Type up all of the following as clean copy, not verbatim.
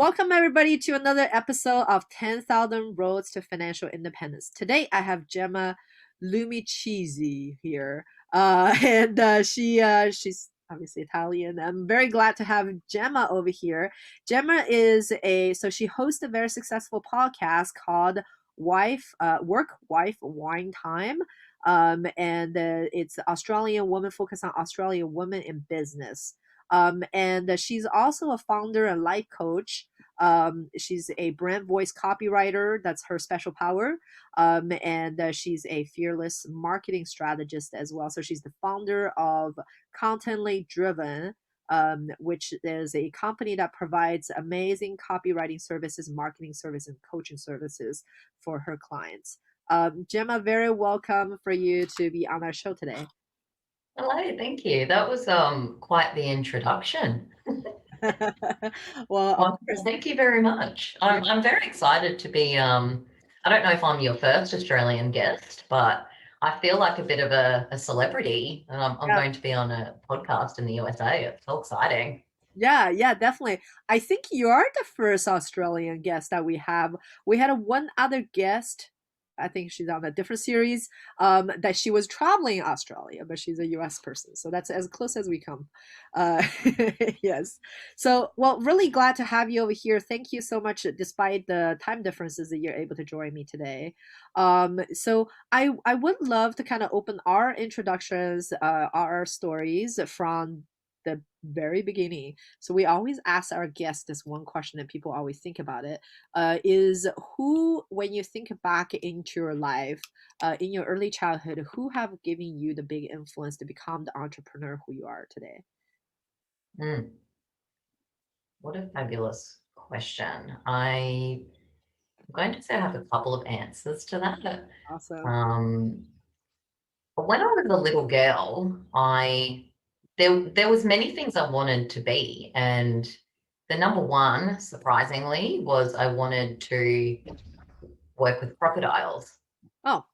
Welcome everybody to another episode of 10,000 Roads to Financial Independence. Today I have Gemma Lumicisi here. She's obviously Italian. I'm very glad to have Gemma over here. Gemma she hosts a very successful podcast called Work Wife Wine Time. It's Australian woman focused on Australian women in business. And she's also a founder and life coach. She's a brand voice copywriter. That's her special power. She's a fearless marketing strategist as well. So she's the founder of Contently Driven, which is a company that provides amazing copywriting services, marketing services, and coaching services for her clients. Gemma, very welcome for you to be on our show today. Hello, thank you. That was quite the introduction. Well, of Well, course. thank you very much. I'm very excited to be I don't know if I'm your first Australian guest, but I feel like a bit of a celebrity, and I'm Yeah, going to be on a podcast in the USA. It's so exciting. yeah, definitely. I think you are the first Australian guest that we have. We had one other guest. I think she's on a different series. That she was traveling in Australia, but she's a U.S. person, so that's as close as we come. Uh, yes. So, well, really glad to have you over here. Thank you so much, despite the time differences, that you're able to join me today. So I would love to kind of open our introductions, our stories from the very beginning. So we always ask our guests this one question, and people always think about it, is who, when you think back into your life, in your early childhood, who have given you the big influence to become the entrepreneur who you are today? Mm, what a fabulous question. I'm going to say I have a couple of answers to that. Awesome. Um, when I was a little girl, there was many things I wanted to be, and the number one, surprisingly, was I wanted to work with crocodiles. Oh,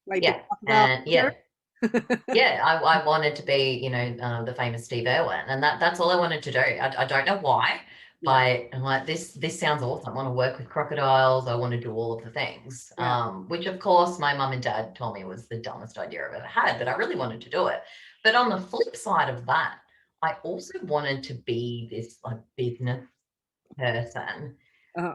like the Yeah, crocodile and hunter? yeah, I wanted to be, the famous Steve Irwin, and that's all I wanted to do. I don't know why, Yeah, but I'm like, this sounds awesome. I want to work with crocodiles. I want to do all of the things, yeah. which of course my mum and dad told me was the dumbest idea I've ever had, but I really wanted to do it. But on the flip side of that, I also wanted to be this like business person. Uh,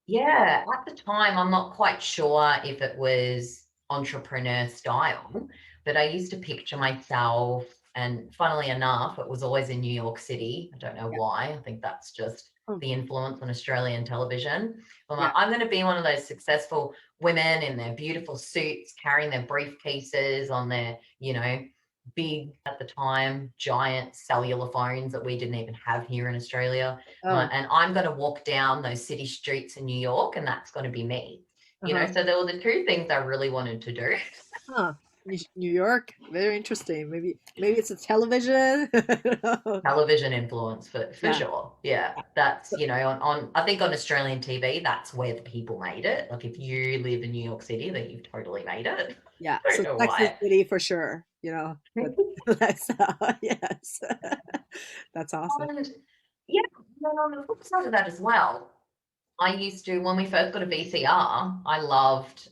Yeah, at the time, I'm not quite sure if it was entrepreneur style, but I used to picture myself, and funnily enough, it was always in New York City. I don't know yeah. why. I think that's just Oh, the influence on Australian television. I'm yeah. like, I'm going to be one of those successful women in their beautiful suits, carrying their briefcases on their, big at the time, giant cellular phones that we didn't even have here in Australia. Oh, And I'm going to walk down those city streets in New York, and that's going to be me. uh-huh. So there were the two things I really wanted to do. Huh. New York, very interesting. Maybe it's a television. Television influence for Yeah. sure. Yeah. That's, on I think on Australian TV, that's where the people made it. Like if you live in New York City, then you've totally made it. Yeah, I don't so know Texas why. City for sure, that's yes. That's awesome. And yeah, and then on the flip side of that as well, I used to, when we first got a VCR, I loved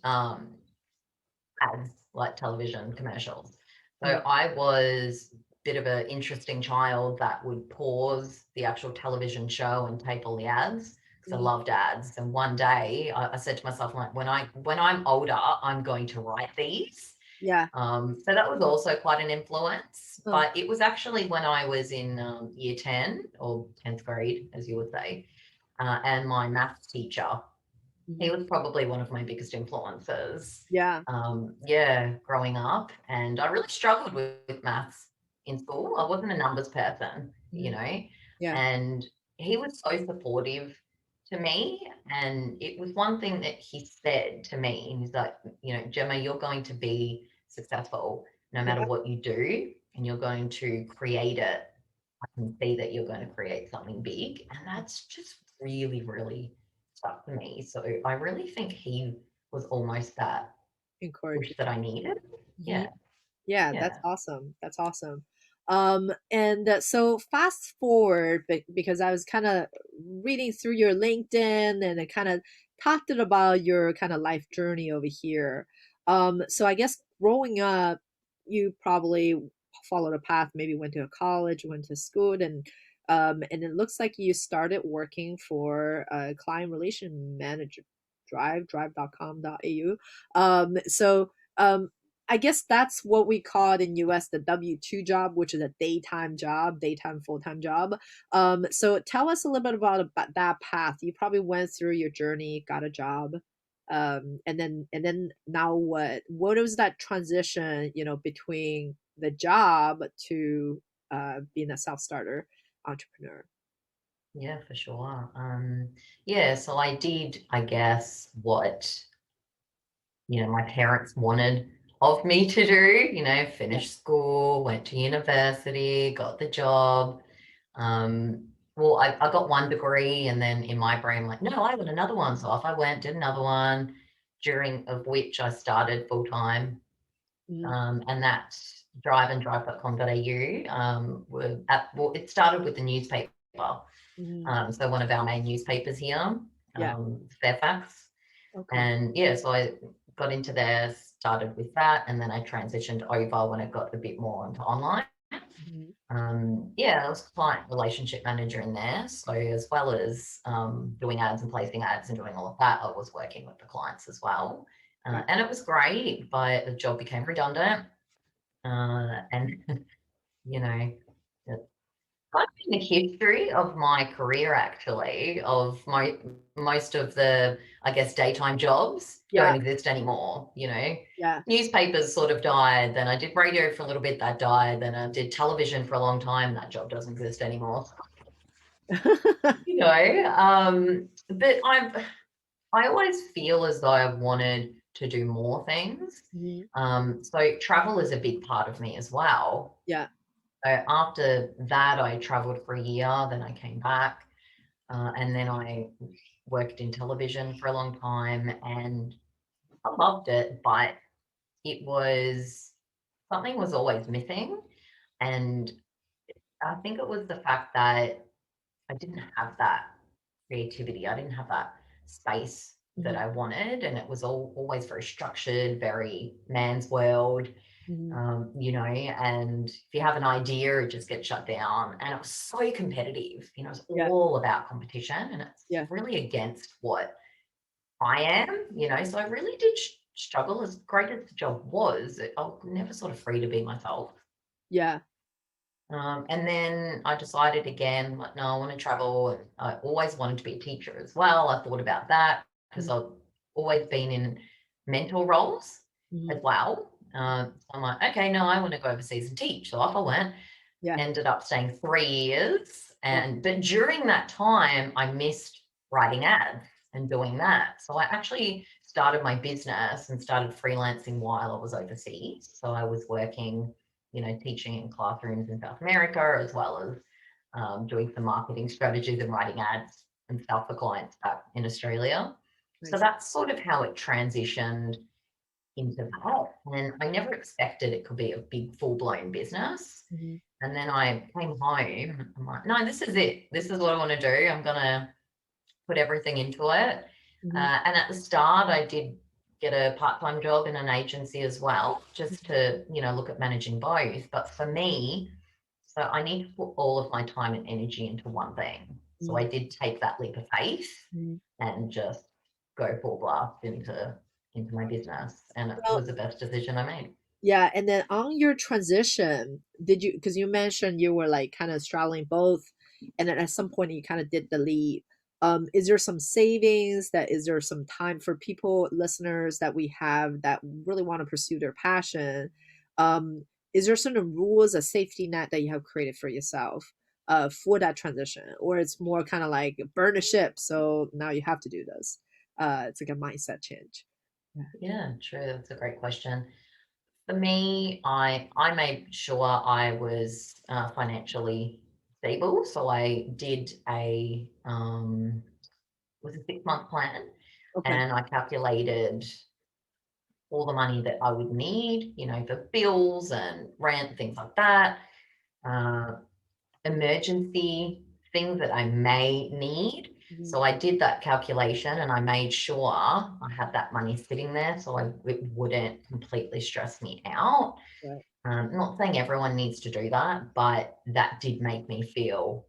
ads, like television commercials. So Mm, I was a bit of an interesting child that would pause the actual television show and tape all the ads because I mhm. loved ads. And one day I said to myself, like, when I'm older, I'm going to write these. Yeah. So that was also quite an influence. Oh, But it was actually when I was in year 10 or 10th grade, as you would say, and my maths teacher, he mhm. was probably one of my biggest influences. Yeah. Yeah, growing up, and I really struggled with maths in school. I wasn't a numbers person, Mhm. Yeah. and he was so supportive to me. And it was one thing that he said to me. He's like, Gemma, you're going to be successful no matter Yeah. what you do, and you're going to create it. I can see that you're going to create something big. And that's just really, really stuck to me. So I really think he was almost that push Encouraging. that I needed. Mhm. Yeah. Yeah, that's Yeah. awesome. That's awesome. So fast forward, because I was kind of reading through your LinkedIn and it kind of talked about your kind of life journey over here. So I guess growing up, you probably followed a path, maybe went to a college, went to school, and it looks like you started working for a client relation manager, drive.com.au. So I guess that's what we call it in US the W-2 job, which is a daytime job, daytime full-time job. So tell us a little bit about that path. You probably went through your journey, got a job, and then now what was that transition, between the job to being a self-starter entrepreneur? Yeah, for sure. Yeah, so I did, I guess, what, my parents wanted of me to do, Yeah. finish school, went to university, got the job. Well, I got one degree and then in my brain, like, no, I want another one. So off I went, did another one, during of which I started full time. Mhm. And that's drive.com.au. Well, it started with the newspaper. Mhm. So one of our main newspapers here, Yeah. Fairfax. Okay. And yeah, so I got into there, started with that, and then I transitioned over when it got a bit more into online. Mhm. Yeah, I was client relationship manager in there. So as well as doing ads and placing ads and doing all of that, I was working with the clients as well. Yeah. And it was great, but the job became redundant. And, you know, kind of in the history of my career, actually, of most of the, I guess, daytime jobs don't Yeah. exist anymore. Yeah. Newspapers sort of died. Then I did radio for a little bit, that died. Then I did television for a long time. That job doesn't exist anymore. But I always feel as though I've wanted to do more things. Mhm. So travel is a big part of me as well. Yeah. So after that, I traveled for a year, then I came back, and then I worked in television for a long time, and I loved it, but it was something was always missing. And I think it was the fact that I didn't have that creativity. I didn't have that space that Mhm. I wanted, and it was always very structured, very man's world. Mhm. And if you have an idea, it just gets shut down. And it was so competitive, it's Yeah. all about competition and it's Yeah. really against what I am. So I really did struggle. As great as the job was, I was never sort of free to be myself. Yeah. And then I decided again, like, no, I want to travel. And I always wanted to be a teacher as well. I thought about that because Mhm. I've always been in mentor roles as Mhm. well. So I'm like, okay, no, I want to go overseas and teach. So off I went, Yeah. ended up staying 3 years. Yeah. But during that time, I missed writing ads and doing that. So I actually started my business and started freelancing while I was overseas. So I was working, teaching in classrooms in South America, as well as doing some marketing strategies and writing ads and stuff for clients back in Australia. So Nice. that's sort of how it transitioned into that. And I never expected it could be a big full blown business. Mhm. And then I came home. I'm like, no, this is it. This is what I want to do. I'm going to put everything into it. Mhm. And at the start, I did get a part time job in an agency as well, just Mhm. to, look at managing both. But for me, so I need to put all of my time and energy into one thing. So I Mhm. did take that leap of faith Mhm. and just go full blast into my business. And it Well, was the best decision I made. yeah, and then on your transition, did you, because you mentioned you were like kind of straddling both, and then at some point you kind of did the leap. Is there some savings that is there some time for people, listeners that we have that really want to pursue their passion? Um, is there certain rules, a safety net that you have created for yourself for that transition? Or it's more kind of like burn a ship, so now you have to do this. It's like a mindset change. Yeah. Yeah, true. That's a great question. For me, I made sure I was financially stable. So I did it was a 6 month plan, Okay. and I calculated all the money that I would need, for bills and rent, things like that. uh, emergency things that I may need. Mhm. So I did that calculation and I made sure I had that money sitting there so it wouldn't completely stress me out. Right. Not saying everyone needs to do that, but that did make me feel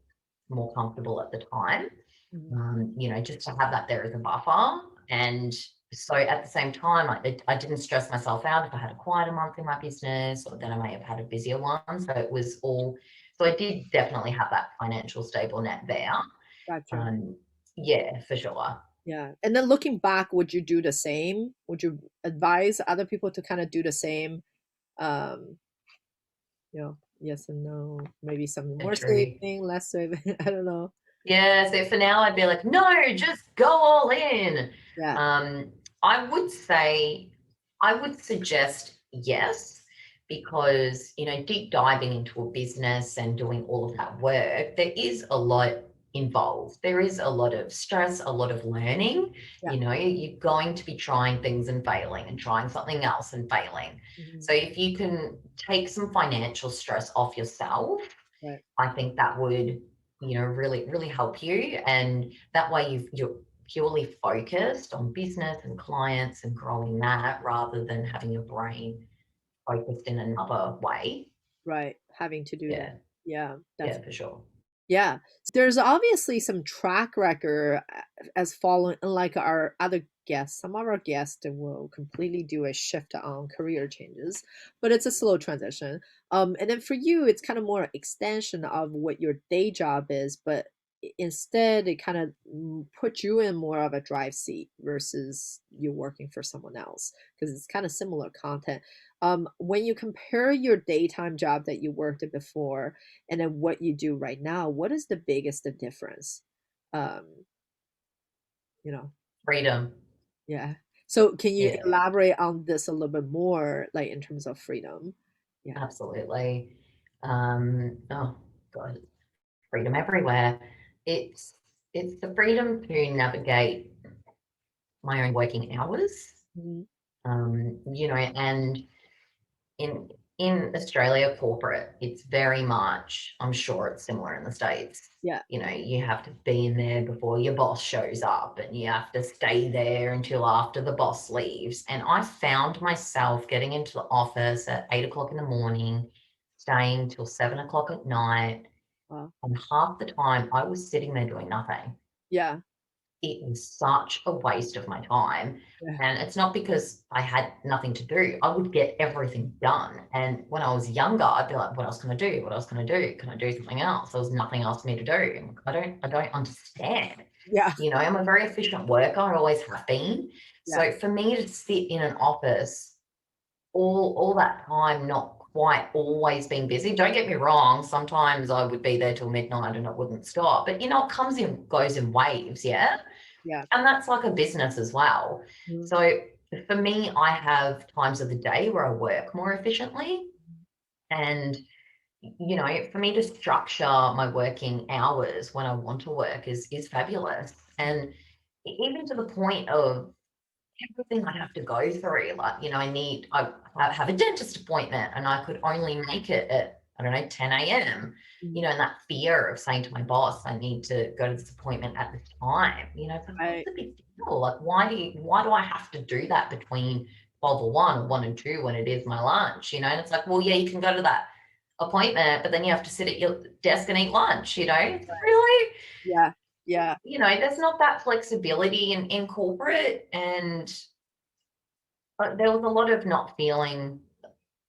more comfortable at the time. Mhm. Just to have that there as a buffer. And so at the same time, I didn't stress myself out if I had a quieter month in my business, or then I may have had a busier one. So it was all, so I did definitely have that financial stable net there. Gotcha. Um, yeah, for sure. Yeah. And then looking back, would you do the same? Would you advise other people to kind of do the same? Um, yes and no. Maybe some Yeah, more true. saving, less saving. I don't know. Yeah, so for now, I'd be like, no, just go all in. Yeah. Um, I would say, I would suggest yes, because, deep diving into a business and doing all of that work, there is a lot involved. There is a lot of stress, a lot of learning. Yeah. You're going to be trying things and failing and trying something else and failing. Mhm. So if you can take some financial stress off yourself, Right. I think that would, really, really help you. And that way you're purely focused on business and clients and growing that rather than having your brain focused in another way. Right. Having to do that. Yeah, Yeah. yeah, for sure. Yeah. There's obviously some track record as following, like our other guests. Some of our guests will completely do a shift on career changes, but it's a slow transition. And then for you, it's kind of more extension of what your day job is, but instead it kind of put you in more of a drive seat versus you working for someone else because it's kind of similar content. When you compare your daytime job that you worked at before and then what you do right now, what is the biggest difference? Um, you know, Freedom. yeah. So can you Yeah, elaborate on this a little bit more, like in terms of freedom? Yeah. absolutely. Oh God, freedom everywhere. It's it's the freedom to navigate my own working hours. Mhm. And in Australia corporate, it's very much, I'm sure it's similar in the States. Yeah. You have to be in there before your boss shows up and you have to stay there until after the boss leaves. And I found myself getting into the office at 8 o'clock in the morning, staying till 7 o'clock at night. Wow. And half the time I was sitting there doing nothing. Yeah. It was such a waste of my time. Yeah. And it's not because I had nothing to do. I would get everything done. And when I was younger, I'd be like, what else can I do? What else can I do? Can I do something else? There was nothing else for me to do. And I don't understand. Yeah. I'm a very efficient worker. I always have been. Yeah. So for me to sit in an office all that time, not quite always being busy. Don't get me wrong. Sometimes I would be there till midnight and it wouldn't stop. But it comes in, goes in waves, yeah. Yeah. And that's like a business as well. Mhm. So for me, I have times of the day where I work more efficiently. And, for me to structure my working hours when I want to work is fabulous. And even to the point of everything I have to go through, like, I have a dentist appointment and I could only make it at, I don't know, 10 a.m. Mhm. And that fear of saying to my boss, I need to go to this appointment at this time, it's like, what's Right. the big deal? Like, why do I have to do that between 12 or 1 or 1 and 2 when it is my lunch? And it's like, well, yeah, you can go to that appointment, but then you have to sit at your desk and eat lunch, it's like, really? Yeah. Yeah. There's not that flexibility in corporate. And but there was a lot of not feeling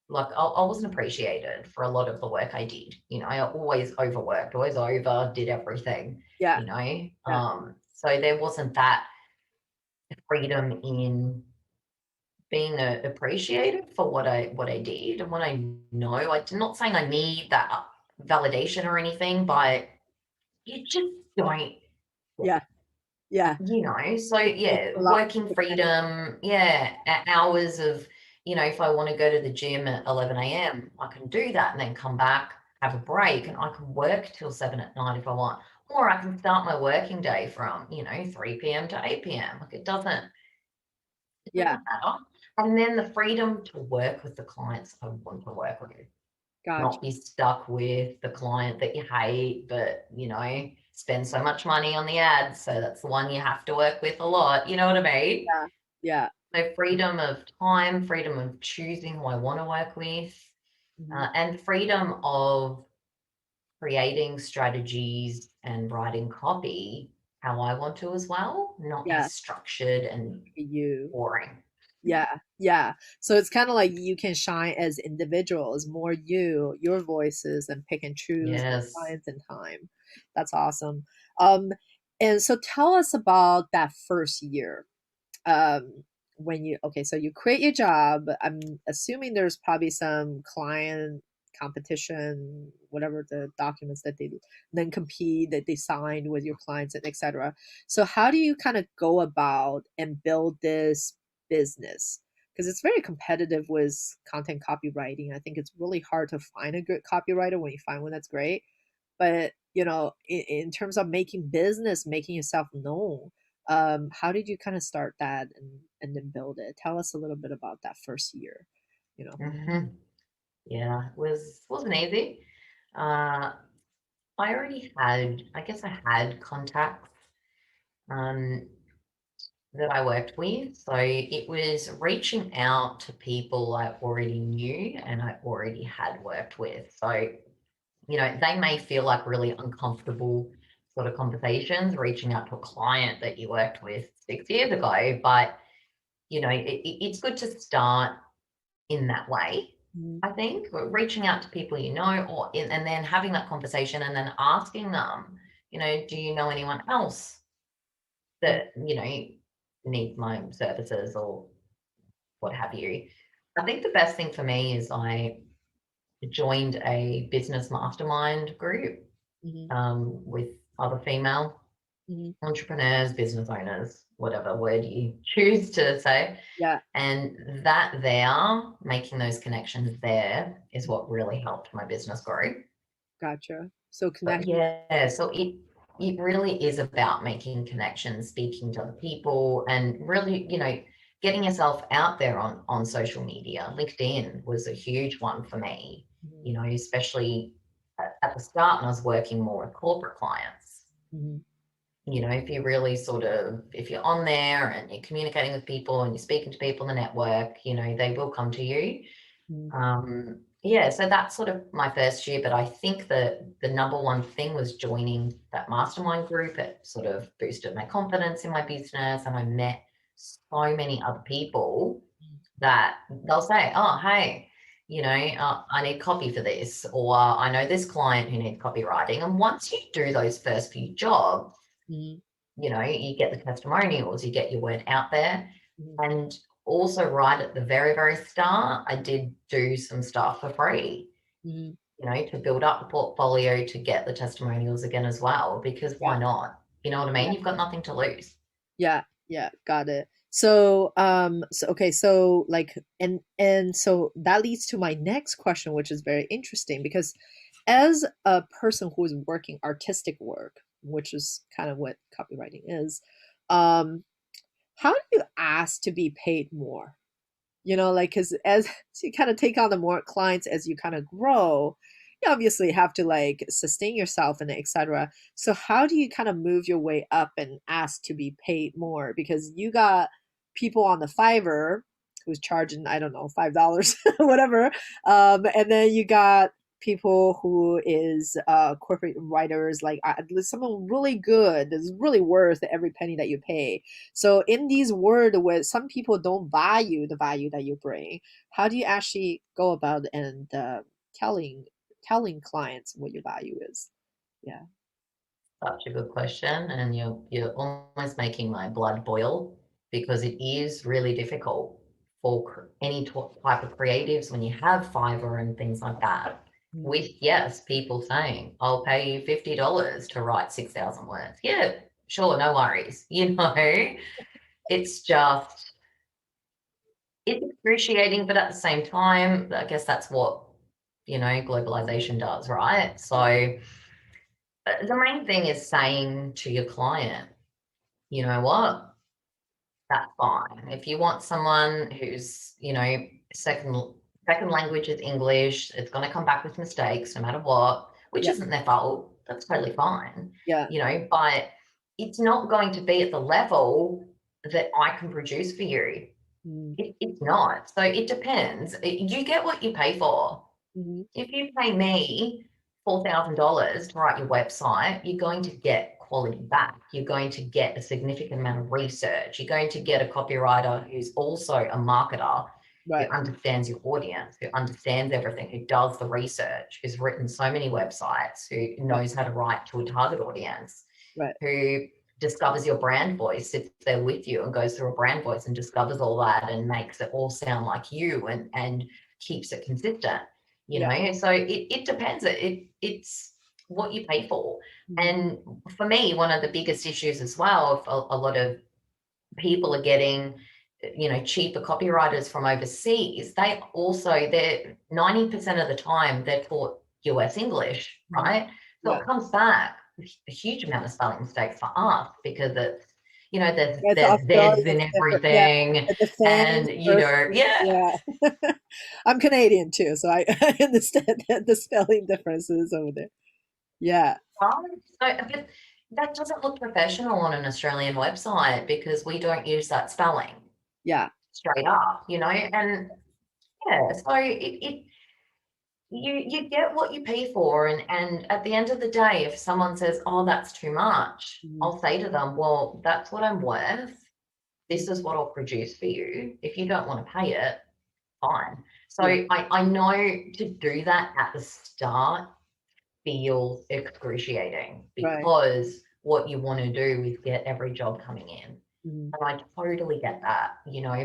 like I wasn't appreciated for a lot of the work I did. I always overworked, always overdid everything, Yeah. you know. Yeah. So there wasn't that freedom in being appreciated for what I did and what I know. I'm not saying I need that validation or anything, but you just don't get Yeah. Yeah. So It's yeah, a lot working of dependent. freedom, yeah, hours of, if I want to go to the gym at 11 a.m., I can do that and then come back, have a break, and I can work till 7 at night if I want. Or I can start my working day from, 3 p.m. to 8 p.m. Like it doesn't Yeah. matter. And then the freedom to work with the clients I want to work with. Gotcha. not be stuck with the client that you hate, but, spend so much money on the ads. So that's the one you have to work with a lot. You know what I mean? Yeah. Yeah. So freedom of time, freedom of choosing who I want to work with, Mhm. and freedom of creating strategies and writing copy how I want to as well, not be Yeah. structured and You. boring. Yeah, yeah. So it's kind of like you can shine as individuals, more you, your voices, and pick and choose the Yes. clients and time. That's awesome. Um, and so tell us about that first year. Um, when you okay, so you create your job. I'm assuming there's probably some client competition, whatever the documents that they then compete that they signed with your clients and etc. So how do you kind of go about and build this business? Because it's very competitive with content copywriting. I think it's really hard to find a good copywriter. When you find one, that's great. But in terms of making business, making yourself known, how did you kind of start that and then build it? Tell us a little bit about that first year, you know. Hmm. Yeah, wasn't easy. Uh, I already had, I guess I had contacts um, that I worked with. So it was reaching out to people I already knew and I already had worked with. So, they may feel like really uncomfortable sort of conversations, reaching out to a client that you worked with 6 years ago, but, it's good to start in that way. Mhm. I think reaching out to people and then having that conversation and then asking them, do you know anyone else Mhm. that needs my services or what have you? I think the best thing for me is I joined a business mastermind group Mhm. with other female Mhm. entrepreneurs, business owners, whatever word you choose to say. Yeah, And that there, making those connections there is what really helped my business grow. gotcha. So But connection. yeah, so it really is about making connections, speaking to other people, and really, getting yourself out there on social media. LinkedIn was a huge one for me, Mhm. especially at the start when I was working more with corporate clients. Mhm. If you really if you're on there and you're communicating with people and you're speaking to people in the network, they will come to you. Mhm. Yeah, so that's sort of my first year, but I think that the number one thing was joining that mastermind group. It sort of boosted my confidence in my business, and I met so many other people that they'll say, "Oh, hey, I need copy for this," or "I know this client who needs copywriting." And once you do those first few jobs, Mhm. you get the testimonials, you get your word out there. Mhm. And also, right at the very, very start, I did do some stuff for free, Mhm. to build up the portfolio, to get the testimonials again as well, because Yeah. why not? You know what I mean? You've got nothing to lose. Yeah, yeah, got it. So okay, so like and so that leads to my next question, which is very interesting because as a person who is working artistic work, which is kind of what copywriting is, um, how do you ask to be paid more? Like because as you kind of take on the more clients as you kind of grow, you obviously have to like sustain yourself and etc. So how do you kind of move your way up and ask to be paid more? Because you got people on the Fiverr who's charging, I don't know, $5, whatever. And then you got people who is corporate writers, like someone really good that's really worth every penny that you pay. So in these world where some people don't value the value that you bring, how do you actually go about and telling clients what your value is? Yeah. Such a good question, and you're almost making my blood boil because it is really difficult for any type of creatives when you have Fiverr and things like that. Mm. With yes, people saying, "I'll pay you $50 to write 6,000 words." Yeah, sure, no worries. It's just it's excruciating, but at the same time, I guess that's what globalization does, right? So the main thing is saying to your client, you know what, that's fine. If you want someone who's, second second language is English. It's going to come back with mistakes no matter what, which Yeah. isn't their fault. That's totally fine, Yeah. but it's not going to be at the level that I can produce for you. Mm-hmm. It's not. So it depends. You get what you pay for. Mm-hmm. If you pay me $4,000 to write your website, you're going to get quality back. You're going to get a significant amount of research. You're going to get a copywriter who's also a marketer, who Right. understands your audience, who understands everything, who does the research, who's written so many websites, who Right. knows how to write to a target audience, Right. who discovers your brand voice, sits there with you and goes through a brand voice and discovers all that and makes it all sound like you, and keeps it consistent. Yeah. So it depends. It's what you pay for. Mm-hmm. And for me, one of the biggest issues as well, if a lot of people are getting cheaper copywriters from overseas, they're 90% of the time they're taught US English, Mm-hmm. right? So Yeah. it comes back with a huge amount of spelling mistakes for us, because it's Yeah, the there's Australian Z's in is different. Yeah. everything, The defense and versus, yeah. yeah. I'm Canadian too, so I understand the spelling differences over there. Yeah. Right. So, but that doesn't look professional on an Australian website, because we don't use that spelling Yeah. straight up, and yeah, so you get what you pay for, and at the end of the day, if someone says, "Oh, that's too much," Mhm. I'll say to them, "Well, that's what I'm worth. This is what I'll produce for you. If you don't want to pay it, fine." So Yeah. I know to do that at the start feels excruciating, Right. because what you want to do is get every job coming in. Mhm. And I totally get that,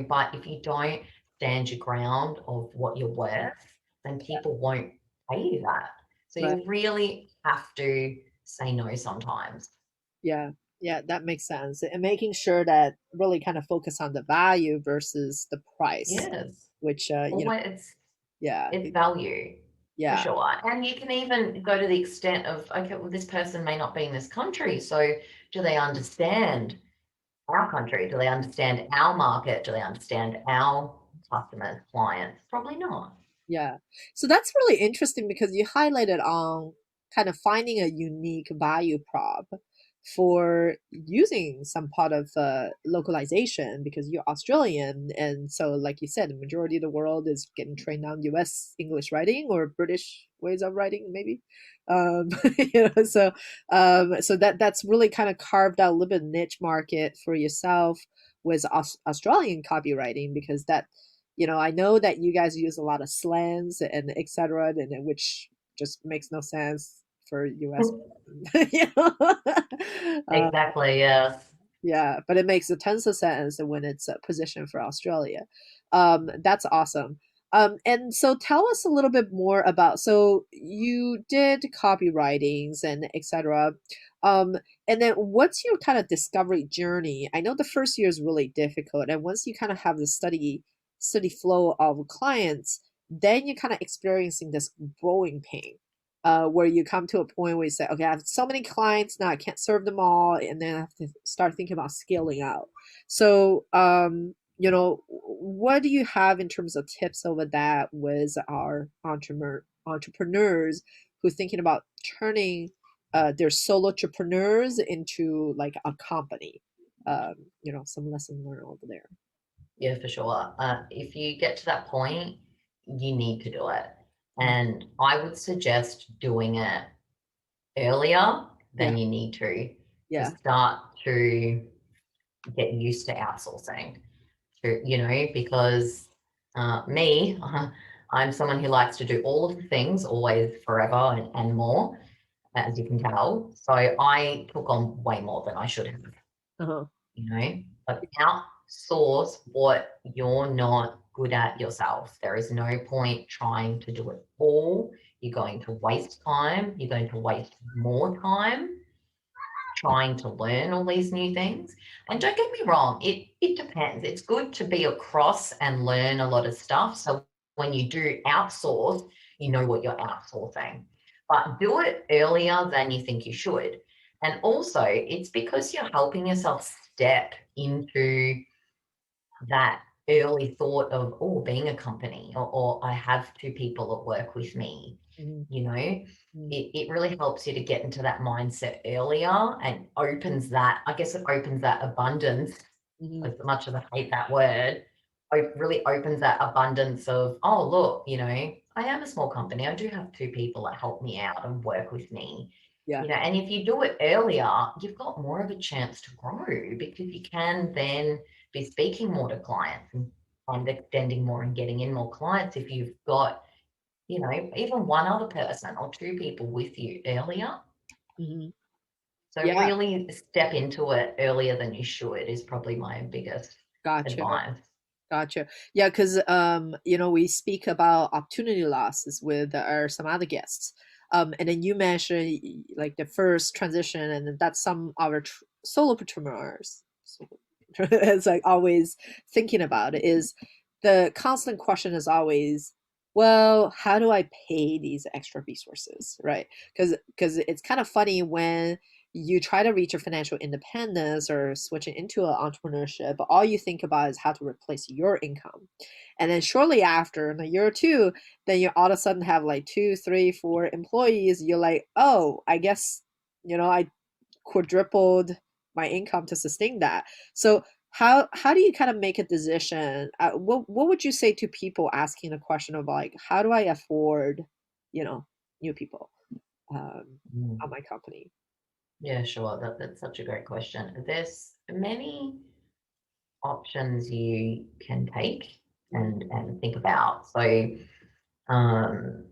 but if you don't stand your ground of what you're worth, then people won't pay you that. So Right. you really have to say no sometimes. Yeah. Yeah, that makes sense. And making sure that really kind of focus on the value versus the price, Yes. which Always, yeah, it's value for yeah, sure. And you can even go to the extent of, okay, well, this person may not be in this country. So do they understand our country? Do they understand our market? Do they understand our customers, clients? Probably not. yeah. So that's really interesting because you highlighted on kind of finding a unique value prop for using some part of localization because you're Australian. And so, like you said, the majority of the world is getting trained on US English writing or British ways of writing, maybe. Um, so that's really kind of carved out a little bit of niche market for yourself with Australian copywriting because I know that you guys use a lot of slangs and etc. and which just makes no sense for US. you know? uh, Exactly, yes. yeah, but it makes a tons of sense when it's a position for Australia. That's awesome. And so tell us a little bit more about, so you did copywritings and etc. Um, and then what's your kind of discovery journey? I know the first year is really difficult, and once you kind of have the study flow of clients, then you're kind of experiencing this growing pain where you come to a point where you say, okay, I have so many clients now, I can't serve them all, and then I have to start thinking about scaling out. So, what do you have in terms of tips over that with our entrepreneurs who are thinking about turning their solo entrepreneurs into like a company? Some lesson learned over there. Yeah, for sure. If you get to that point, you need to do it. And I would suggest doing it earlier Yeah, than you need to yeah, start to get used to outsourcing. Because me, I'm someone who likes to do all of the things, always, forever, and more, as you can tell. So I took on way more than I should have. uh-huh. But outsource what you're not good at yourself. There is no point trying to do it all. You're going to waste time. You're going to waste more time trying to learn all these new things. And don't get me wrong, it depends. It's good to be across and learn a lot of stuff. So when you do outsource, you know what you're outsourcing. But do it earlier than you think you should. And also, it's because you're helping yourself step into that early thought of, oh, being a company, or I have two people that work with me, Mhm. you know, Mhm. it really helps you to get into that mindset earlier and opens that, I guess it opens that abundance, Mhm. as much as I hate that word, it really opens that abundance of, oh, look, I am a small company. I do have two people that help me out and work with me. Yeah. And if you do it earlier, you've got more of a chance to grow because you can then be speaking more to clients and extending more and getting in more clients if you've got, even one other person or two people with you earlier. Mhm. So Yeah. really step into it earlier than you should is probably my biggest Gotcha. advice. Gotcha. Yeah, because we speak about opportunity losses with our some other guests. And then you mentioned like the first transition, and that's some of our solopreneurs. It's like always thinking about it is the constant question is always, well, how do I pay these extra resources, right? Because it's kind of funny when you try to reach your financial independence or switching into an entrepreneurship, but all you think about is how to replace your income. And then shortly after, in a year or two, then you all of a sudden have like two, three, four employees. You're like, oh, I guess, I quadrupled my income to sustain that. So how do you kind of make a decision? What would you say to people asking the question of like, how do I afford, you know, new people Mm. on my company? Yeah, sure. That's such a great question. There's many options you can take Mm, and think about. So um,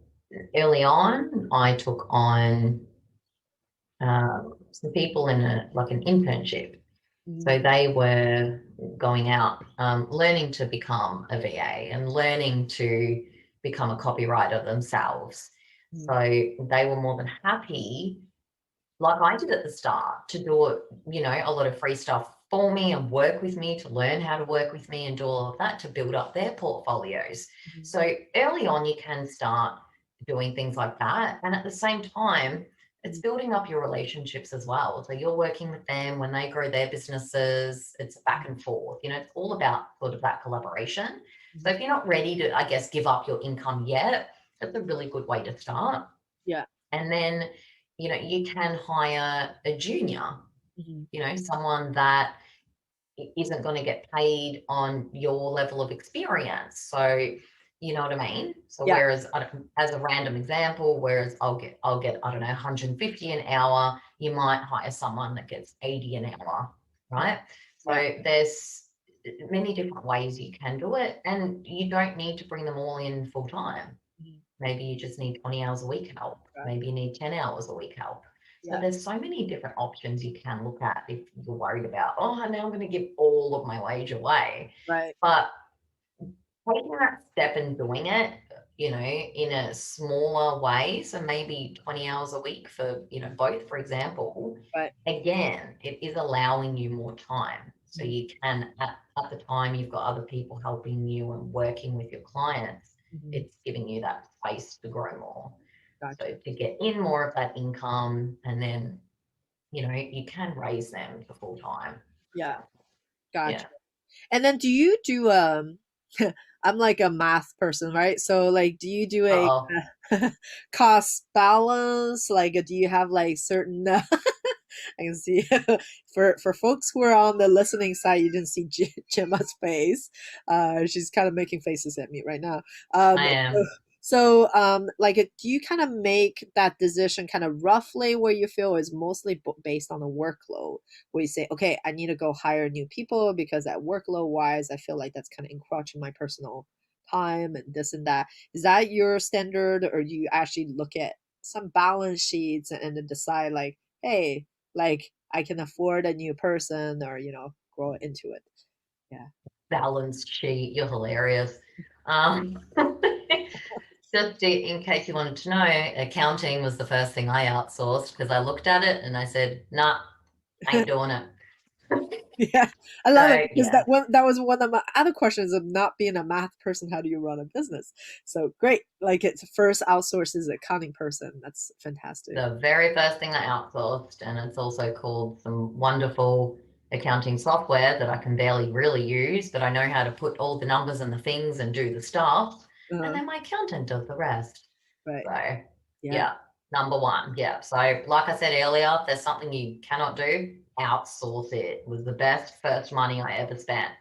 early on, I took on some people in like an internship. mm, So they were going out, learning to become a VA and learning to become a copywriter themselves. So mm, they were more than happy, like I did at the start, to do it, a lot of free stuff for me and work with me to learn how to work with me and do all of that to build up their portfolios. mm, So early on, you can start doing things like that. And at the same time, it's mm, building up your relationships as well. So you're working with them when they grow their businesses, it's back and forth. It's all about sort of that collaboration. So mm. if you're not ready to, I guess, give up your income yet, that's a really good way to start. Yeah. And then, you can hire a junior, Mhm, someone that isn't going to get paid on your level of experience. So, you know what I mean? So yeah. whereas as a random example, whereas I'll get, I don't know, 150 an hour, you might hire someone that gets 80 an hour, Mm, right? So yeah. there's many different ways you can do it, and you don't need to bring them all in full time. Mhm, Maybe you just need 20 hours a week help. right. Maybe you need 10 hours a week help. So Yeah. there's so many different options you can look at if you're worried about, oh, now I'm going to give all of my wage away. Right. But taking that step and doing it, in a smaller way, so maybe 20 hours a week for, both, for example, Right. again, it is allowing you more time. So Mhm, you can, at the time, you've got other people helping you and working with your clients, mhm. it's giving you that space to grow more. So Gotcha. to get in more of that income, and then, you can raise them to full time. Yeah. So, Gotcha. yeah. And then do you do I'm like a math person, right? So like do you do a Uh-oh. cost balance? Like do you have like certain I can see for folks who are on the listening side, you didn't see Gemma's face. She's kind of making faces at me right now. I am. Like, do you kind of make that decision kind of roughly where you feel is mostly based on the workload, where you say, okay, I need to go hire new people because that workload wise, I feel like that's kind of encroaching my personal time and this and that. Is that your standard, or do you actually look at some balance sheets and then decide like, hey, like I can afford a new person or, grow into it? Yeah. Balance sheet. You're hilarious. Just in case you wanted to know, accounting was the first thing I outsourced because I looked at it and I said, nah, I ain't doing it. Yeah, I love it So because yeah, that was one of my other questions of not being a math person. How do you run a business? So great, like it's first outsource is accounting person. That's fantastic. the very first thing I outsourced, and it's also called some wonderful accounting software that I can barely really use, but I know how to put all the numbers and the things and do the stuff. And Uh-huh. then my accountant does the rest. Right. So, Yeah. yeah, number one. Yeah. So, like I said earlier, if there's something you cannot do, outsource it. It was the best first money I ever spent.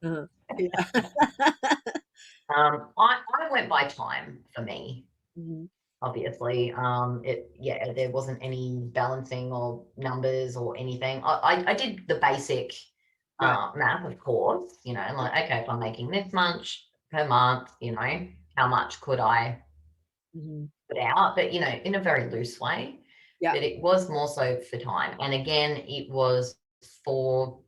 Uh-huh. Yeah. I went by time for me, Mhm. obviously. Yeah, there wasn't any balancing or numbers or anything. I did the basic Right. math, of course, and like, okay, if I'm making this much per month, how much could I Mhm. put out? But, in a very loose way. Yeah. But it was more so for time. And again, it was for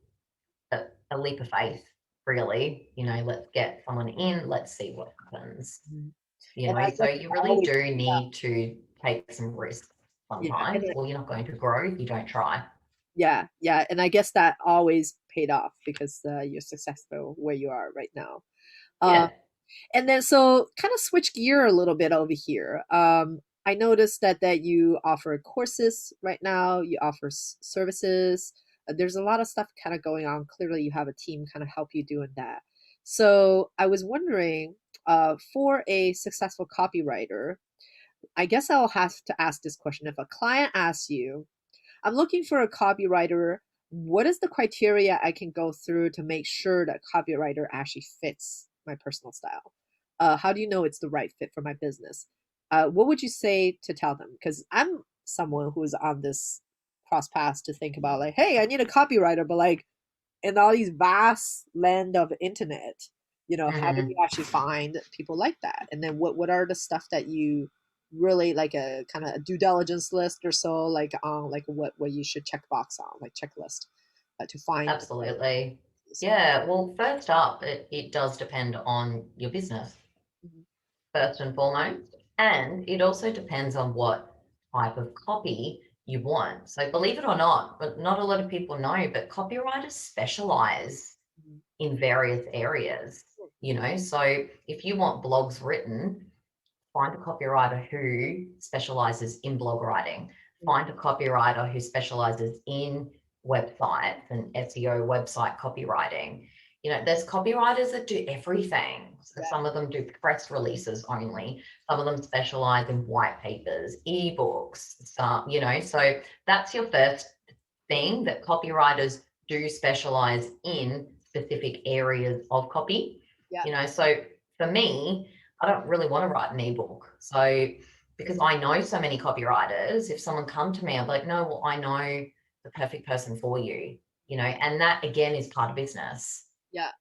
a leap of faith, really. Let's get someone in, let's see what happens. Mhm. And I So guess you really always, do need to take some risks yeah, and sometimes, or you're not going to grow if you don't try. yeah, yeah, and I guess that always paid off because you're successful where you are right now. Um, Yeah. and then so kind of switch gear a little bit over here. I noticed that you offer courses right now. You offer services. There's a lot of stuff kind of going on. Clearly, you have a team kind of help you doing that. So I was wondering, for a successful copywriter, I guess I'll have to ask this question. If a client asks you, I'm looking for a copywriter. What is the criteria I can go through to make sure that copywriter actually fits my personal style? How do you know it's the right fit for my business? What would you say to tell them? Because I'm someone who's on this cross path to think about like, hey, I need a copywriter, but like in all these vast land of internet, how do you Hmm. actually find people like that? And then what are the stuff that you really like a kind of a due diligence list or so like on like what you should check box on like checklist to find the right Absolutely. pieces. Yeah. Well, first up, it does depend on your business, Mhm. first and foremost. And it also depends on what type of copy you want. So, believe it or not, but not a lot of people know, but copywriters specialize Mhm. in various areas. So if you want blogs written, find a copywriter who specializes in blog writing. Mhm. Find a copywriter who specializes in websites and SEO website copywriting. There's copywriters that do everything. So Yeah. some of them do press releases only. Some of them specialize in white papers, ebooks, some, so that's your first thing, that copywriters do specialize in specific areas of copy. Yeah. So for me, I don't really want to write an ebook. So because I know so many copywriters, if someone come to me, I'm like, no, well, I know the perfect person for you, and that again is part of business, Yeah.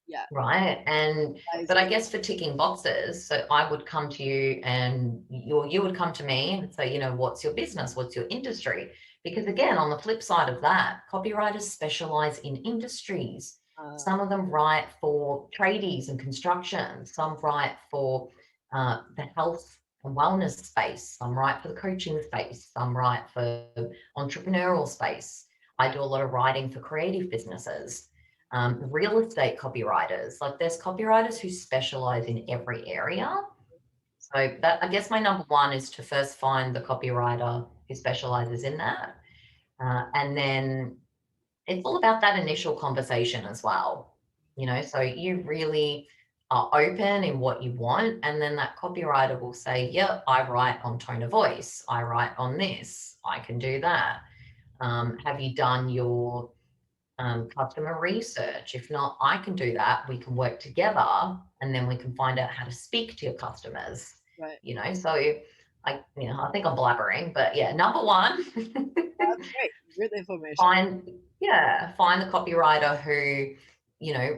Yeah. right? And That is but I good. guess for ticking boxes, so I would come to you and you would come to me and say, what's your business? What's your industry? Because again, on the flip side of that, copywriters specialize in industries. uh, Some of them write for tradies and construction, some write for the health and wellness space, some write for the coaching space, some write for entrepreneurial space. I right. do a lot of writing for creative businesses, real estate copywriters. Like there's copywriters who specialize in every area. So that, I guess my number one is to first find the copywriter who specializes in that. And then it's all about that initial conversation as well. So you really are open in what you want. And then that copywriter will say, yep, I write on tone of voice. I write on this. I can do that. Have you done your customer research? If not, I can do that. We can work together and then we can find out how to speak to your customers. Right. So I think I'm blabbering, but yeah, number one, That's great. Good information. find the copywriter who,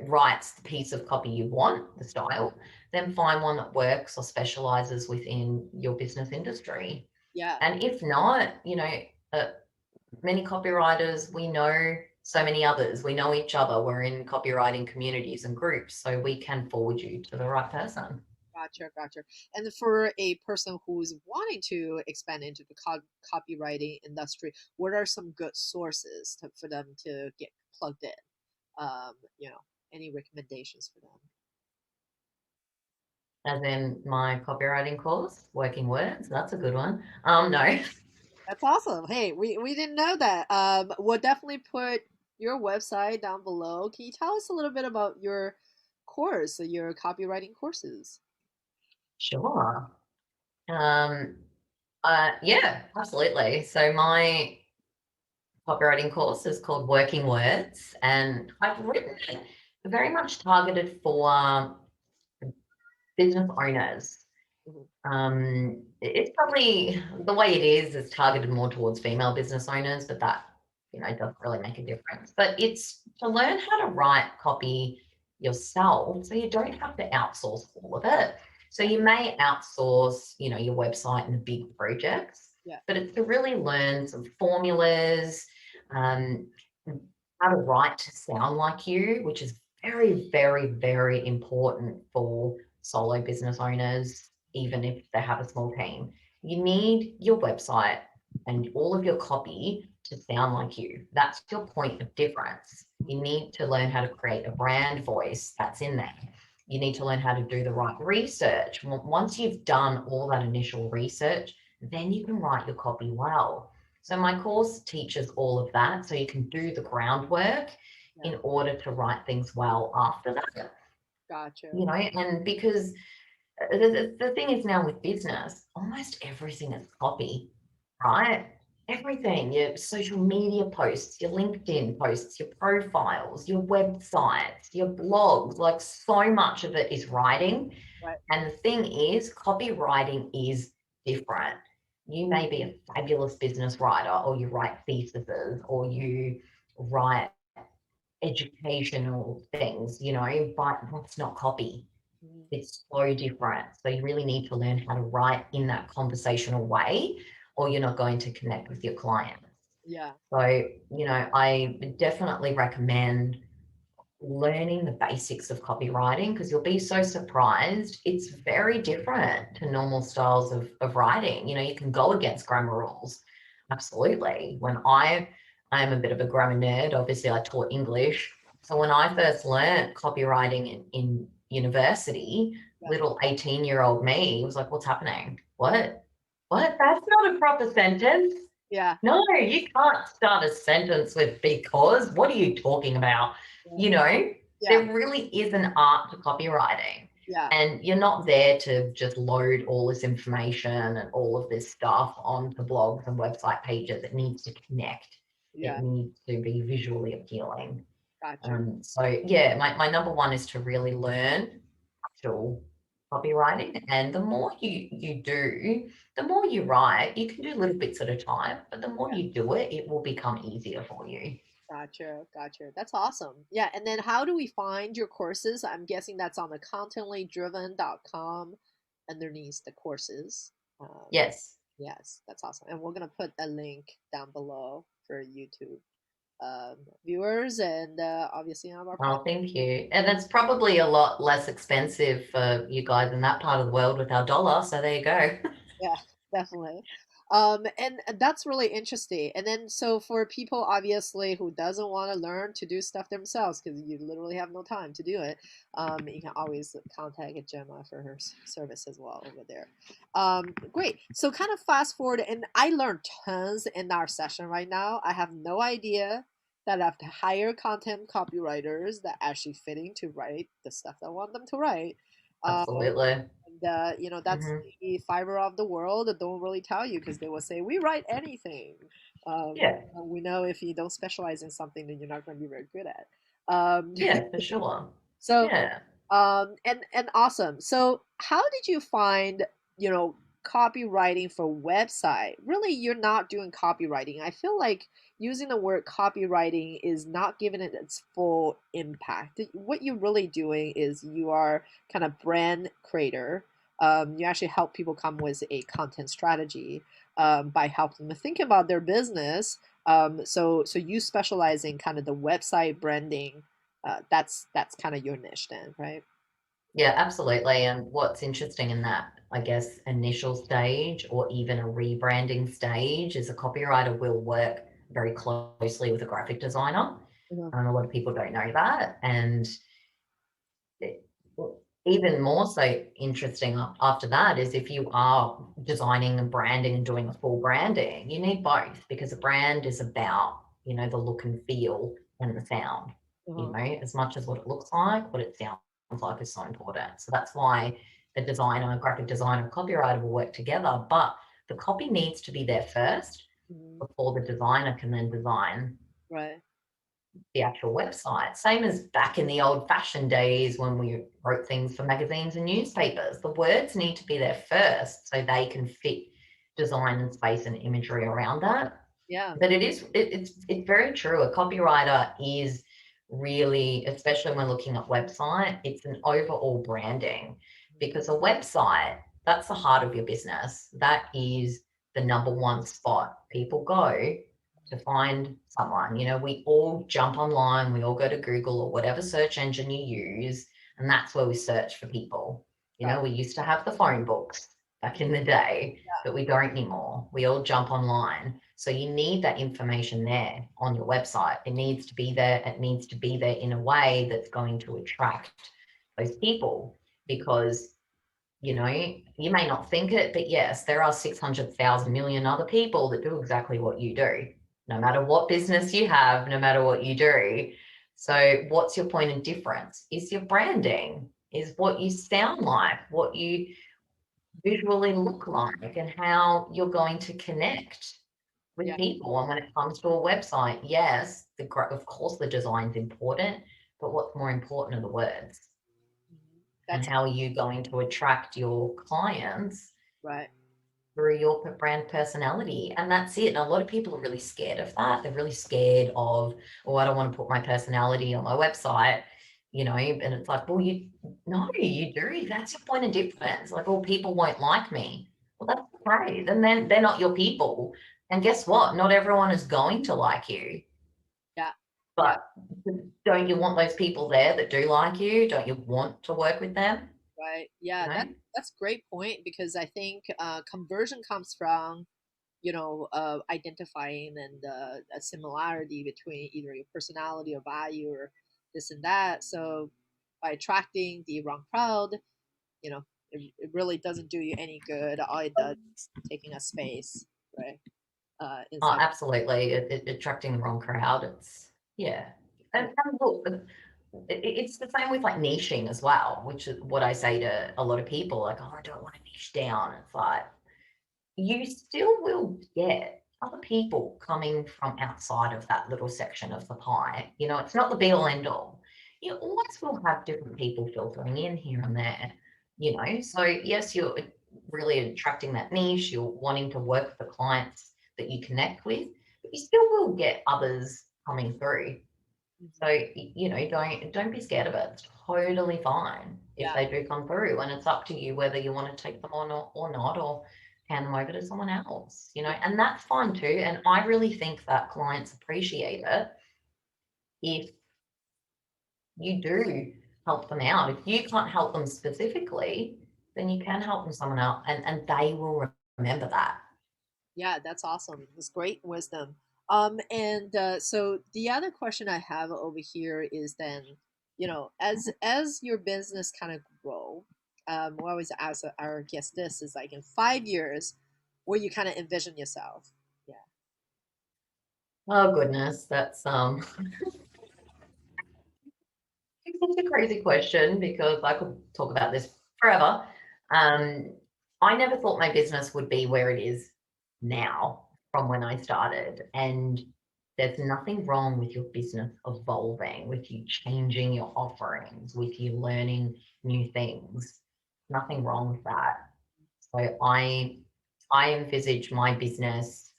writes the piece of copy you want, the style. Then find one that works or specializes within your business industry. Yeah. And if not, uh, many copywriters, we know so many others. We know each other. We're in copywriting communities and groups, so we can forward you to the right person. Gotcha, gotcha. And for a person who's wanting to expand into the copywriting industry, what are some good sources for them to get plugged in? Any recommendations for them? As in my copywriting course, Working Words, that's a good one. No. That's awesome. Hey, we didn't know that. We'll definitely put your website down below. Can you tell us a little bit about your course, your copywriting courses? Sure. Um, yeah, absolutely. So my copywriting course is called Working Words, and I've written it very much targeted for business owners. Mhm. It's probably the way it is targeted more towards female business owners, but that, doesn't really make a difference. But it's to learn how to write copy yourself so you don't have to outsource all of it. So Yeah, you may outsource, your website and the big projects, yeah, but it's to really learn some formulas, um, how to write to sound like you, which is very, very, very important for solo business owners, even if they have a small team. You need your website and all of your copy to sound like you. That's your point of difference. You need to learn how to create a brand voice that's in there. You need to learn how to do the right research. Once you've done all that initial research, then you can write your copy well. So my course teaches all of that so you can do the groundwork yeah. in order to write things well after that. Gotcha. And because the thing is now with business, almost everything is copy, right? Everything, your social media posts, your LinkedIn posts, your profiles, your websites, your blogs, like so much of it is writing. Right. And the thing is, copywriting is different. You may be a fabulous business writer, or you write theses, or you write educational things, but that's not copy. Mhm. It's so different. So you really need to learn how to write in that conversational way, or you're not going to connect with your clients. Yeah. So, I definitely recommend learning the basics of copywriting because you'll be so surprised. It's very different to normal styles of writing. You can go against grammar rules. Absolutely. When I am a bit of a grammar nerd, obviously I taught English. So when I first learned copywriting in university, Yeah. little 18-year-old me was like, what's happening? What? What? That's not a proper sentence. Yeah. No, you can't start a sentence with because. What are you talking about? Yeah. You know, Yeah. there really is an art to copywriting. Yeah. And you're not there to just load all this information and all of this stuff onto blogs and website pages. It needs to connect. It Yeah. needs to be visually appealing. Gotcha. So yeah, my number one is to really learn actual copywriting. And the more you do, the more you write, you can do little bits at a time, but the more Yeah. you do it, it will become easier for you. Gotcha. Gotcha. That's awesome. Yeah. And then how do we find your courses? I'm guessing that's on the contentlydriven.com underneath the courses. Um, Yes. yes, that's awesome. And we're going to put a link down below for YouTube viewers and obviously on our podcast. Oh, thank you. And it's probably a lot less expensive for you guys in that part of the world with our dollar. So there you go. Yeah, definitely. And that's really interesting. And then, so for people obviously who doesn't want to learn to do stuff themselves because you literally have no time to do it, you can always contact Gemma for her service as well over there. Great. So kind of fast forward, and I learned tons in our session right now. I have no idea that I have to hire content copywriters that actually fitting to write the stuff I want them to write. Absolutely. And that's Hmm. the fiber of the world that don't really tell you because they will say we write anything. Yeah. We know if you don't specialize in something, then you're not going to be very good at. Yeah, for sure. So Yeah. and awesome. So how did you find, you know, copywriting for website? Really, you're not doing copywriting. I feel like using the word copywriting is not giving it its full impact. What you're really doing is you are kind of brand creator. You actually help people come with a content strategy by helping them think about their business. So you specialize in kind of the website branding. That's kind of your niche then, right? Yeah, absolutely. And what's interesting in that, I guess, initial stage or even a rebranding stage is a copywriter will work very closely with a graphic designer. Mhm. A lot of people don't know that. And it- even more so interesting after that is if you are designing and branding and doing a full branding, you need both because a brand is about, the look and feel and the sound, Uh-huh. as much as what it looks like, what it sounds like is so important. So that's why the designer, graphic designer, copywriter will work together. But the copy needs to be there first Mhm. before the designer can then design Right. the actual website. Same as back in the old fashioned days when we wrote things for magazines and newspapers. The words need to be there first so they can fit design and space and imagery around that. Yeah. But it's very true. A copywriter is really, especially when looking at website, it's an overall branding, because a website, that's the heart of your business. That is the number one spot people go to find someone. We all jump online, we all go to Google or whatever search engine you use, and that's where we search for people. Right. We used to have the phone books back in the day, Yeah. but we don't anymore. We all jump online. So you need that information there on your website. It needs to be there. It needs to be there in a way that's going to attract those people, because you may not think it, but yes, there are 600,000 million other people that do exactly what you do, no matter what business you have, no matter what you do. So what's your point of difference? Is your branding, is what you sound like, what you visually look like, and how you're going to connect with Yeah. people. And when it comes to a website, yes, of course the design's important, but what's more important are the words, Mhm. and That's how are you going to attract your clients right. through your brand personality. And that's it. And a lot of people are really scared of that. They're really scared of, oh, I don't want to put my personality on my website, and it's like, well, no, you do. That's your point of difference. Like, oh, people won't like me. Well, that's okay. Then they're not your people. And guess what? Not everyone is going to like you. Yeah. Yeah. But don't you want those people there that do like you? Don't you want to work with them? Right. You Yeah. know? That's great point because I think conversion comes from identifying and a similarity between either your personality or value or this and that. So by attracting the wrong crowd, it really doesn't do you any good. All it does is taking a space, right? Oh, Inside. absolutely. Attracting the wrong crowd. Yeah. And look, it's the same with like niching as well, which is what I say to a lot of people, like, oh, I don't want to niche down. It's like, you still will get other people coming from outside of that little section of the pie. It's not the be all end all. You always will have different people filtering in here and there, So yes, you're really attracting that niche, you're wanting to work with the clients that you connect with, but you still will get others coming through. So, Mhm. don't be scared of it. It's totally fine if Yeah. they do come through, and it's up to you whether you want to take them on or not, or hand them over to someone else, and that's fine too. And I really think that clients appreciate it if you do help them out. If you can't help them specifically, then you can help them someone else, and they will remember that. Yeah, that's awesome. It's great wisdom. And so the other question I have over here is then, as your business kind of grow, we always ask our guests this is like in 5 years, where you kind of envision yourself. Yeah. Oh goodness, that's it's such a crazy question, because I could talk about this forever. Um, I never thought my business would be where it is now from when I started. And there's nothing wrong with your business evolving, with you changing your offerings, with you learning new things. Nothing wrong with that. So I envisage my business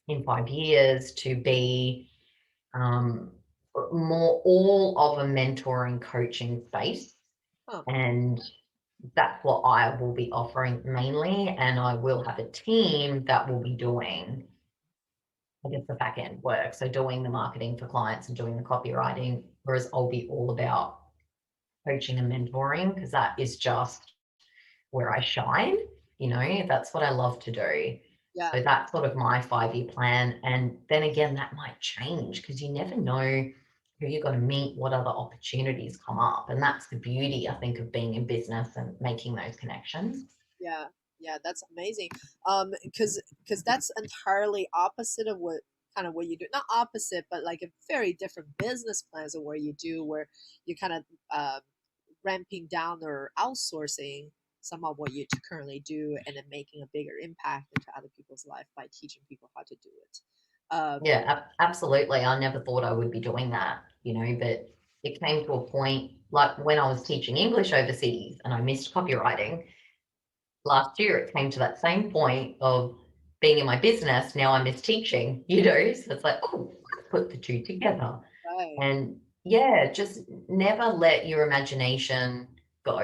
in 5 years to be um, more all of a mentoring coaching space. Huh. And that's what I will be offering mainly. And I will have a team that will be doing, I guess, the back end work. So doing the marketing for clients and doing the copywriting, whereas I'll be all about coaching and mentoring, because that is just where I shine. That's what I love to do. Yeah. So that's sort of my 5 year plan. And then again, that might change, because you never know who you're going to meet, what other opportunities come up. And that's the beauty, I think, of being in business and making those connections. Yeah. Yeah. That's amazing. Because that's entirely opposite of what kind of what you do, not opposite, but like a very different business plans of where you do, where you kind of uh, ramping down or outsourcing some of what you currently do and then making a bigger impact into other people's life by teaching people how to do it. Yeah, absolutely. I never thought I would be doing that, but it came to a point like when I was teaching English overseas and I missed copywriting last year, it came to that same point of being in my business. Now I miss teaching, so it's like, oh, let's put the two together. Right. And yeah, just never let your imagination go.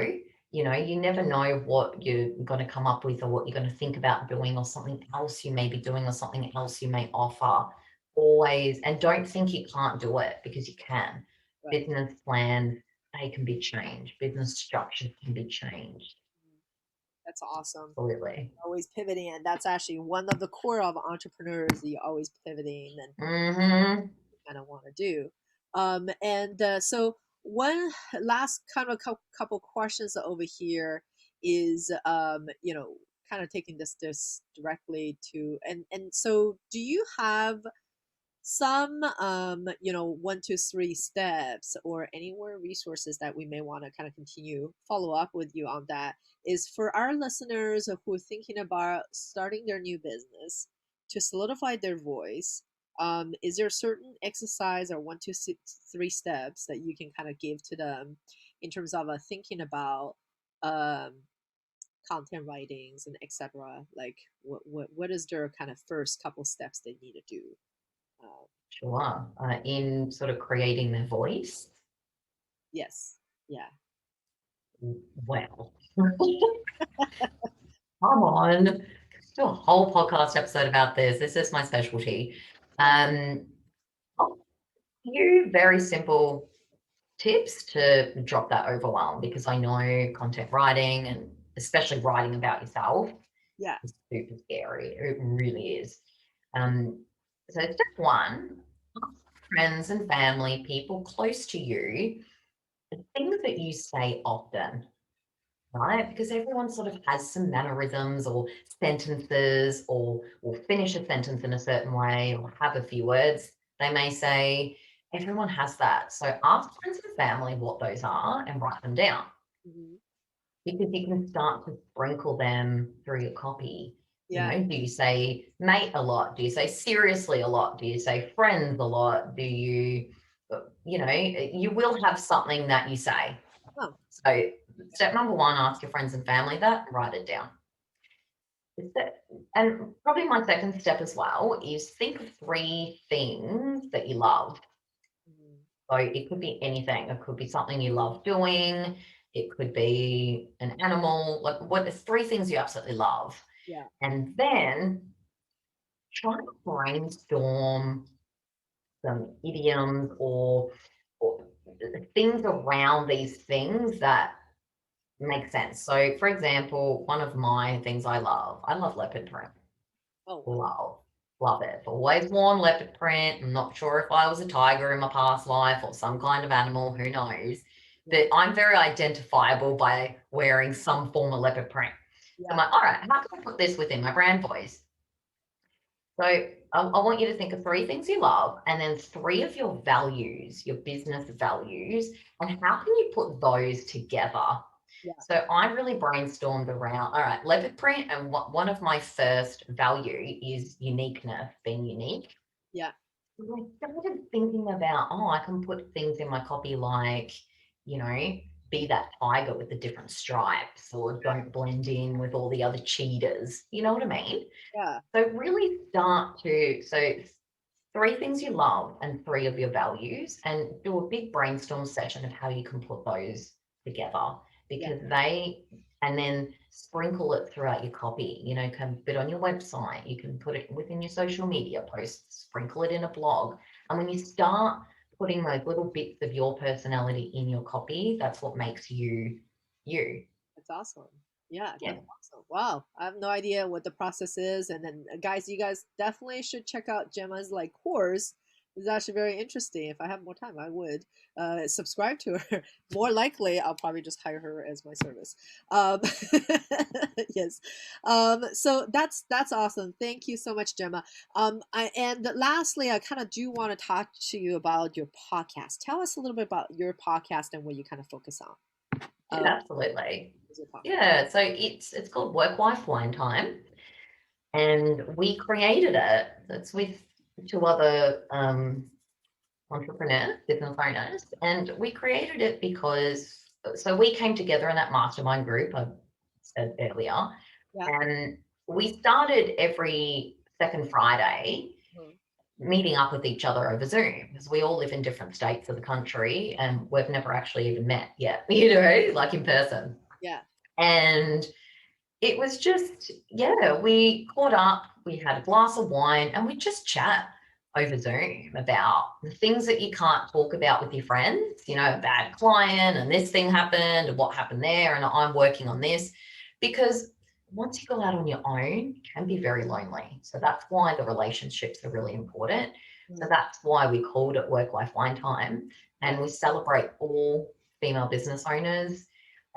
You never know what you're going to come up with or what you're going to think about doing or something else you may be doing or something else you may offer. Always, and don't think you can't do it because you can. Right. Business plans, they can be changed. Business structures can be changed. That's awesome. Absolutely. Always pivoting, and that's actually one of the core of entrepreneurs. You always pivoting and Mm-hmm. kind of want to do. And so one last kind of couple questions over here is, kind of taking this directly to, and so do you have some, 1, 2, 3 steps or anywhere resources that we may want to kind of continue follow up with you on that is for our listeners who are thinking about starting their new business to solidify their voice. Is there a certain exercise or 1, 2, 3 steps that you can kind of give to them in terms of thinking about um, content writings and etc. Like what is their kind of first couple steps they need to do? uh, Sure. In sort of creating their voice. Yes. Yeah. Well, come on. Do a whole podcast episode about this. This is my specialty. Yeah. Um, a few very simple tips to drop that overwhelm because I know content writing and especially writing about yourself Yeah. is super scary. It really is. Um, so step one, ask friends and family, people close to you, the things that you say often, right? Because everyone sort of has some mannerisms or sentences or will finish a sentence in a certain way or have a few words they may say. Everyone has that. So ask friends and family what those are and write them down Hmm. because you can start to sprinkle them through your copy. Yeah. Do you say mate a lot? Do you say seriously a lot? Do you say friends a lot? Do you, you will have something that you say. Oh. So step number one, ask your friends and family that, write it down. And probably my second step as well is think of three things that you love. Hmm. So it could be anything. It could be something you love doing. It could be an animal. Like what are three things you absolutely love? Yeah. And then try to brainstorm some idioms or things around these things that makes sense. So, for example, one of my things I love leopard print. Oh, wow. Love, love it. I've always worn leopard print. I'm not sure if I was a tiger in my past life or some kind of animal, who knows. Yeah. But I'm very identifiable by wearing some form of leopard print. So I'm Yeah. like, all right, how can I put this within my brand voice? So I want you to think of three things you love and then three of your values, your business values, and how can you put those together? Yeah. So I really brainstormed around, all right, leopard print, and one of my first value is uniqueness, being unique. Yeah. So I started thinking about, oh, I can put things in my copy like, be that tiger with the different stripes, or don't blend in with all the other cheetahs. You know what I mean? Yeah. So really start to, so three things you love and three of your values, and do a big brainstorm session of how you can put those together Yeah. because they, and then sprinkle it throughout your copy, can put it on your website, you can put it within your social media posts, sprinkle it in a blog. And when you start putting those little bits of your personality in your copy, that's what makes you you. That's awesome. Yeah, Yeah. that's awesome. Wow. I have no idea what the process is. And then guys, you guys definitely should check out Gemma's like course It's actually very interesting. If I have more time, I would subscribe to her. More likely, I'll probably just hire her as my service. Um, yes. So that's awesome. Thank you so much, Gemma. And lastly, I kind of do want to talk to you about your podcast. Tell us a little bit about your podcast and what you kind of focus on. Yeah, absolutely. As your podcast. Yeah, so it's called Work Wife Wine Time, and we created it. It's with two other entrepreneurs, business owners, and we created it because so we came together in that mastermind group I said earlier, Yeah. and we started every second Friday Mhm. meeting up with each other over Zoom because we all live in different states of the country and we've never actually even met yet, like in person. Yeah. And it was just, yeah, we caught up, we had a glass of wine, and we just chat over Zoom about the things that you can't talk about with your friends, a bad client and this thing happened and what happened there, and I'm working on this. Because once you go out on your own, it can be very lonely. So that's why the relationships are really important. So Mhm. that's why we called it Work Life Wine Time. Yeah. And we celebrate all female business owners,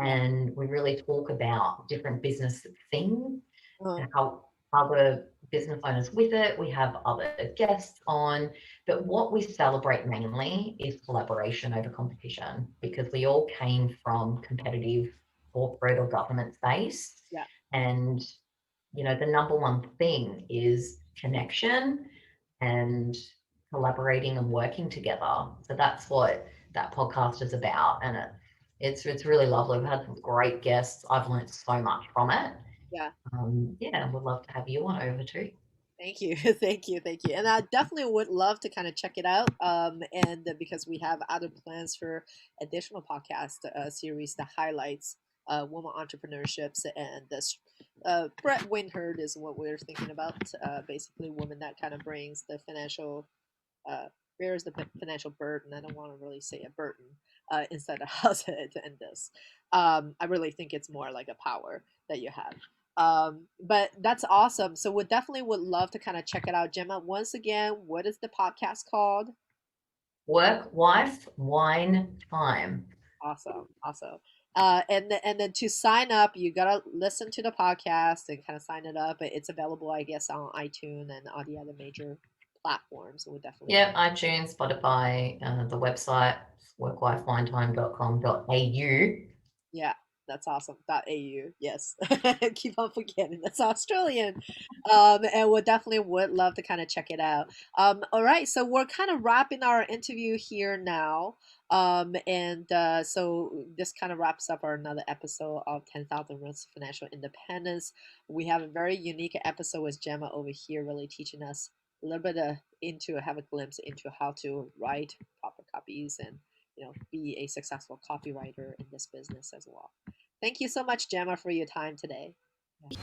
Yeah. and we really talk about different business things Uh, and how other business owners with it. We have other guests on, but what we celebrate mainly is collaboration over competition, because we all came from competitive corporate or government space. yeah. And, the number one thing is connection and collaborating and working together. So that's what that podcast is about, and it's really lovely. We've had some great guests. I've learned so much from it. Yeah. Yeah, would love to have you on over too. Thank you, thank you, thank you. And I definitely would love to kind of check it out. And because we have other plans for additional podcast series that highlights women entrepreneurships and this. Brett Windherd is what we're thinking about. Basically, women that kind of brings the financial bears the financial burden. I don't want to really say a burden inside the house to end this. I really think it's more like a power that you have. But that's awesome. So we definitely would love to kind of check it out. Gemma, once again, what is the podcast called? Work, wife, wine, time. Awesome, awesome. And then to sign up, you gotta listen to the podcast and kind of sign it up. It's available, I guess, on iTunes and all the other major platforms. So we definitely, Yeah, iTunes, Spotify, the website, workwifewinetime.com.au. yeah, that's awesome. .au, yes. Keep on forgetting that's Australian. And we definitely would love to kind of check it out. All right, so we're kind of wrapping our interview here now. And so this kind of wraps up our another episode of 10,000 Roots of Financial Independence. We have a very unique episode with Gemma over here, really teaching us a little bit have a glimpse into how to write proper copies and be a successful copywriter in this business as well. Thank you so much, Gemma, for your time today. Yeah.